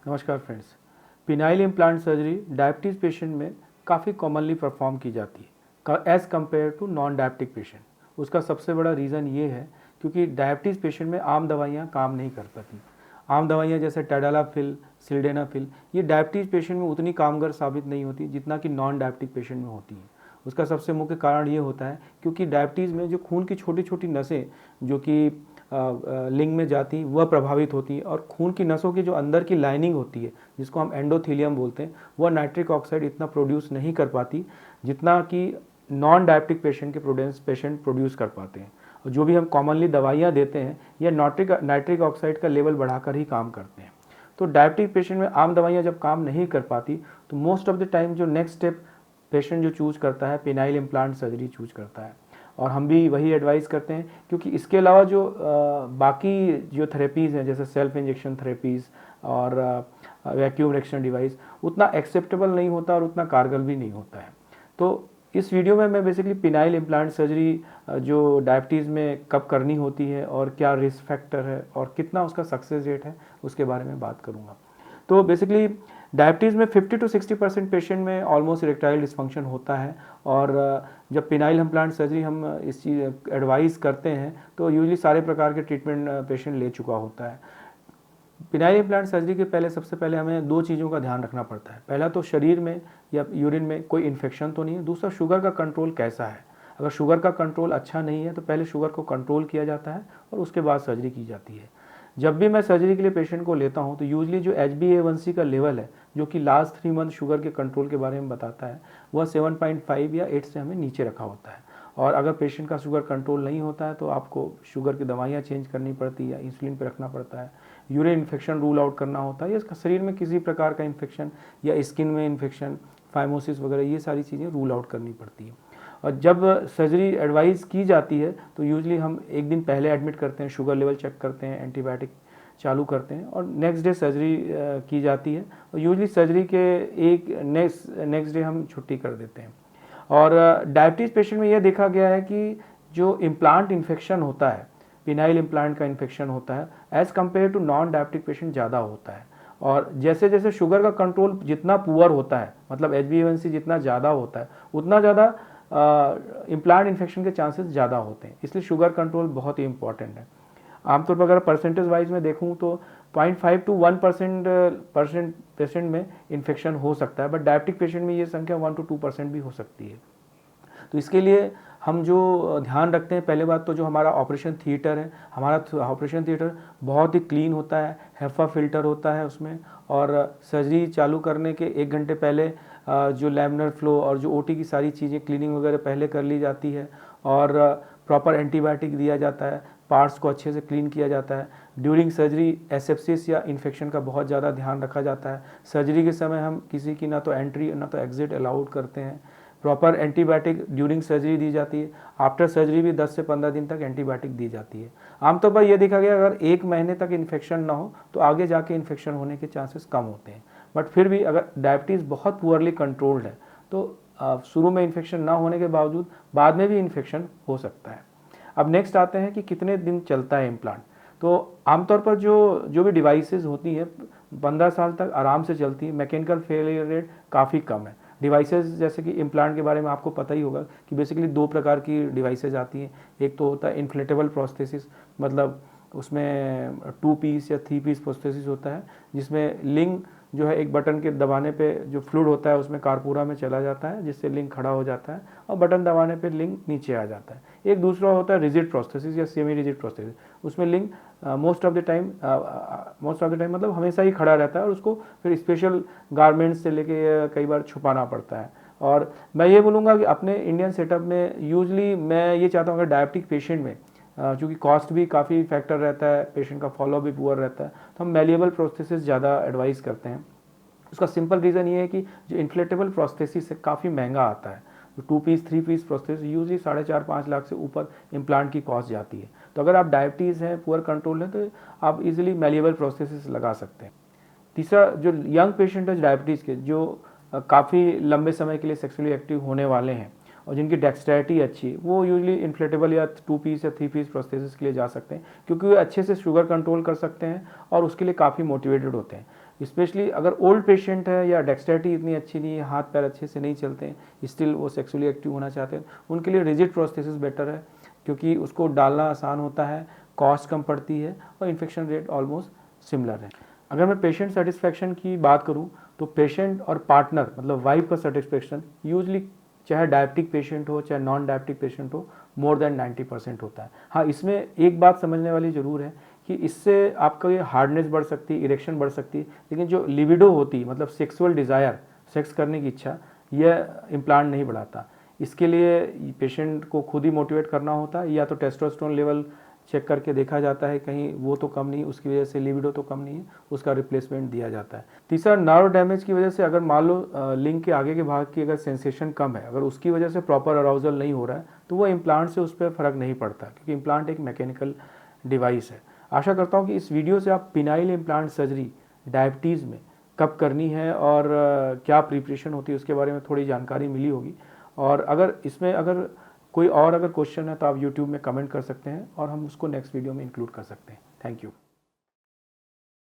नमस्कार friends. Penile implant surgery diabetes patient में काफ़ी कॉमनली परफॉर्म की जाती है as compare to non diabetic patient. उसका सबसे बड़ा रीज़न ये है क्योंकि डायबिटीज़ पेशेंट में आम दवाइयाँ काम नहीं कर पाती। आम दवाइयाँ जैसे टैडलाफिल, सिल्डेनाफिल ये डायबिटीज़ पेशेंट में उतनी कामगार साबित नहीं होती जितना कि नॉन डायबिटिक पेशेंट में होती है। उसका सबसे मुख्य कारण ये होता है क्योंकि डायबिटीज़ में जो खून की छोटी छोटी नसें जो कि लिंग में जाती वह प्रभावित होती है और खून की नसों की जो अंदर की लाइनिंग होती है जिसको हम एंडोथीलियम बोलते हैं वह नाइट्रिक ऑक्साइड इतना प्रोड्यूस नहीं कर पाती जितना कि नॉन डायबिटिक पेशेंट प्रोड्यूस कर पाते हैं। और जो भी हम कॉमनली दवाइयाँ देते हैं यह नाइट्रिक ऑक्साइड का लेवल बढ़ाकर ही काम करते हैं। तो डायबिटिक पेशेंट में आम दवाइयाँ जब काम नहीं कर पाती तो मोस्ट ऑफ द टाइम जो नेक्स्ट स्टेप पेशेंट जो चूज़ करता है पिनाइल इम्प्लांट सर्जरी चूज़ करता है और हम भी वही एडवाइस करते हैं क्योंकि इसके अलावा जो बाकी जो थेरेपीज़ हैं जैसे सेल्फ इंजेक्शन थेरेपीज़ और वैक्यूम रिएक्शन डिवाइस उतना एक्सेप्टेबल नहीं होता और उतना कारगर भी नहीं होता है। तो इस वीडियो में मैं बेसिकली पिनाइल इम्प्लांट सर्जरी जो डायबिटीज़ में कब करनी होती है और क्या रिस्क फैक्टर है और कितना उसका सक्सेस रेट है उसके बारे में बात करूँगा। तो बेसिकली डायबिटीज़ में 50 to 60% पेशेंट में ऑलमोस्ट इरेक्टाइल डिस्फंक्शन होता है और जब पिनाइल इम्प्लांट सर्जरी हम इस चीज़ एडवाइस करते हैं तो यूजली सारे प्रकार के ट्रीटमेंट पेशेंट ले चुका होता है। पिनाइल इम्प्लांट सर्जरी के पहले सबसे पहले हमें दो चीज़ों का ध्यान रखना पड़ता है। पहला तो शरीर में या यूरिन में कोई इन्फेक्शन तो नहीं है, दूसरा शुगर का कंट्रोल कैसा है। अगर शुगर का कंट्रोल अच्छा नहीं है तो पहले शुगर को कंट्रोल किया जाता है और उसके बाद सर्जरी की जाती है। जब भी मैं सर्जरी के लिए पेशेंट को लेता हूं तो यूजली जो HbA1c का लेवल है जो कि लास्ट 3 मंथ शुगर के कंट्रोल के बारे में बताता है वह 7.5 या 8 से हमें नीचे रखा होता है। और अगर पेशेंट का शुगर कंट्रोल नहीं होता है तो आपको शुगर की दवाइयाँ चेंज करनी पड़ती है या इंसुलिन पर रखना पड़ता है। यूरिन इन्फेक्शन रूल आउट करना होता है या इसका शरीर में किसी प्रकार का इन्फेक्शन या स्किन में इन्फेक्शन फाइमोसिस वगैरह ये सारी चीज़ें रूल आउट करनी पड़ती है। और जब सर्जरी एडवाइस की जाती है तो यूजली हम एक दिन पहले एडमिट करते हैं, शुगर लेवल चेक करते हैं, एंटीबायोटिक चालू करते हैं और नेक्स्ट डे सर्जरी की जाती है और यूजली सर्जरी के एक नेक्स्ट डे हम छुट्टी कर देते हैं। और डायबिटीज़ पेशेंट में यह देखा गया है कि जो इम्प्लांट इन्फेक्शन होता है, पिनाइल इम्प्लांट का इन्फेक्शन होता है as compare to non diabetic patient ज़्यादा होता है। और जैसे जैसे शुगर का कंट्रोल जितना पुअर होता है मतलब HbA1c जितना ज़्यादा होता है उतना ज़्यादा इम्प्लांट इन्फेक्शन के चांसेस ज़्यादा होते हैं। इसलिए शुगर कंट्रोल बहुत ही इंपॉर्टेंट है। आमतौर पर अगर परसेंटेज वाइज में देखूं तो 0.5 to 1% पेशेंट में इन्फेक्शन हो सकता है, बट डायबिटिक पेशेंट में ये संख्या 1 to 2% भी हो सकती है। तो इसके लिए हम जो ध्यान रखते हैं पहले बात तो जो हमारा ऑपरेशन थिएटर है, हमारा ऑपरेशन थिएटर बहुत ही क्लीन होता है, हेफा फिल्टर होता है उसमें और सर्जरी चालू करने के 1 घंटे पहले जो लैमिनर फ्लो और जो OT की सारी चीज़ें क्लीनिंग वगैरह पहले कर ली जाती है और प्रॉपर एंटीबायोटिक दिया जाता है, पार्ट्स को अच्छे से क्लीन किया जाता है। ड्यूरिंग सर्जरी एसेप्सिस या इन्फेक्शन का बहुत ज़्यादा ध्यान रखा जाता है। सर्जरी के समय हम किसी की ना तो एंट्री ना तो एग्जिट अलाउड करते हैं। प्रॉपर एंटीबायोटिक ड्यूरिंग सर्जरी दी जाती है। आफ्टर सर्जरी भी 10 से 15 दिन तक एंटीबायोटिक दी जाती है। आमतौर पर यह देखा गया अगर 1 महीने तक इन्फेक्शन ना हो तो आगे जाके इन्फेक्शन होने के चांसेस कम होते हैं, बट फिर भी अगर डायबिटीज़ बहुत पुअरली कंट्रोल्ड है तो शुरू में इन्फेक्शन ना होने के बावजूद बाद में भी इन्फेक्शन हो सकता है। अब नेक्स्ट आते हैं कि कितने दिन चलता है इम्प्लांट। तो आमतौर पर जो भी डिवाइसेस होती हैं 15 साल तक आराम से चलती है। मैकेनिकल फेलियर रेट काफ़ी कम है। डिवाइसेस जैसे कि इम्प्लांट के बारे में आपको पता ही होगा कि बेसिकली 2 प्रकार की डिवाइसेस आती हैं। एक तो होता है इन्फ्लेटेबल प्रोस्थेसिस, मतलब उसमें 2 पीस या 3 पीस प्रोस्थेसिस होता है जिसमें लिंग जो है एक बटन के दबाने पे जो फ्लूइड होता है उसमें कारपूरा में चला जाता है जिससे लिंग खड़ा हो जाता है और बटन दबाने पे लिंग नीचे आ जाता है। एक दूसरा होता है रिजिड प्रोस्थेसिस या सेमी रिजिड प्रोस्थेसिस, उसमें लिंग मोस्ट ऑफ द टाइम मतलब हमेशा ही खड़ा रहता है और उसको फिर स्पेशल गारमेंट्स से लेके कई बार छुपाना पड़ता है। और मैं ये बोलूँगा कि अपने इंडियन सेटअप में यूजली मैं ये चाहता हूँ अगर डायबिटिक पेशेंट में चूँकि कॉस्ट भी काफ़ी फैक्टर रहता है, पेशेंट का फॉलो भी पुअर रहता है, तो हम मैलिएबल प्रोस्थेसिस ज़्यादा एडवाइस करते हैं। उसका सिंपल रीज़न ये है कि जो इन्फ्लेटेबल प्रोस्थेसिस है काफ़ी महंगा आता है। जो 2 piece 3 piece prosthesis usually 4.5-5 lakh से ऊपर इम्प्लांट की कॉस्ट जाती है। तो अगर आप डायबिटीज़ हैं, पुअर कंट्रोल है, तो आप इजीली मैलिएबल प्रोस्थेसिस लगा सकते हैं। तीसरा जो यंग पेशेंट है डायबिटीज़ के जो काफ़ी लंबे समय के लिए सेक्सुअली एक्टिव होने वाले हैं और जिनकी डेक्सटेरिटी अच्छी है वो यूजली इन्फ्लेटेबल या 2 पीस या 3 पीस प्रोस्थेसिस के लिए जा सकते हैं, क्योंकि वो अच्छे से शुगर कंट्रोल कर सकते हैं और उसके लिए काफ़ी मोटिवेटेड होते हैं। स्पेशली अगर ओल्ड पेशेंट है या डेक्सटेरिटी इतनी अच्छी नहीं है, हाथ पैर अच्छे से नहीं चलते हैं, स्टिल वो सेक्सुअली एक्टिव होना चाहते हैं, उनके लिए रिजिड प्रोस्थेसिस बेटर है, क्योंकि उसको डालना आसान होता है, कॉस्ट कम पड़ती है और इन्फेक्शन रेट ऑलमोस्ट सिमिलर है। अगर मैं पेशेंट सेटिस्फेक्शन की बात करूं तो पेशेंट और पार्टनर मतलब वाइफ का सेटिस्फेक्शन यूजली चाहे डायबिटिक पेशेंट हो चाहे नॉन डायबिटिक पेशेंट हो मोर देन 90% होता है। हाँ, इसमें एक बात समझने वाली ज़रूर है कि इससे आपका ये हार्डनेस बढ़ सकती है, इरेक्शन बढ़ सकती है, लेकिन जो लिबिडो होती है मतलब सेक्सुअल डिज़ायर, सेक्स करने की इच्छा, यह इम्प्लांट नहीं बढ़ाता। इसके लिए पेशेंट को खुद ही मोटिवेट करना होता है, या तो टेस्टोस्टेरोन लेवल चेक करके देखा जाता है कहीं वो तो कम नहीं, उसकी वजह से लिबिडो तो कम नहीं है, उसका रिप्लेसमेंट दिया जाता है। तीसरा, नर्व डैमेज की वजह से अगर मान लो लिंग के आगे के भाग की अगर सेंसेशन कम है, अगर उसकी वजह से प्रॉपर अराउजल नहीं हो रहा है तो वो इम्प्लांट से उस पर फ़र्क नहीं पड़ता, क्योंकि इम्प्लांट एक मैकेनिकल डिवाइस है। आशा करता हूँ कि इस वीडियो से आप पिनाइल इम्प्लांट सर्जरी डायबिटीज़ में कब करनी है और क्या प्रिपरेशन होती है उसके बारे में थोड़ी जानकारी मिली होगी। और अगर इसमें कोई और क्वेश्चन है तो आप YouTube में कमेंट कर सकते हैं और हम उसको नेक्स्ट वीडियो में इंक्लूड कर सकते हैं। Thank you.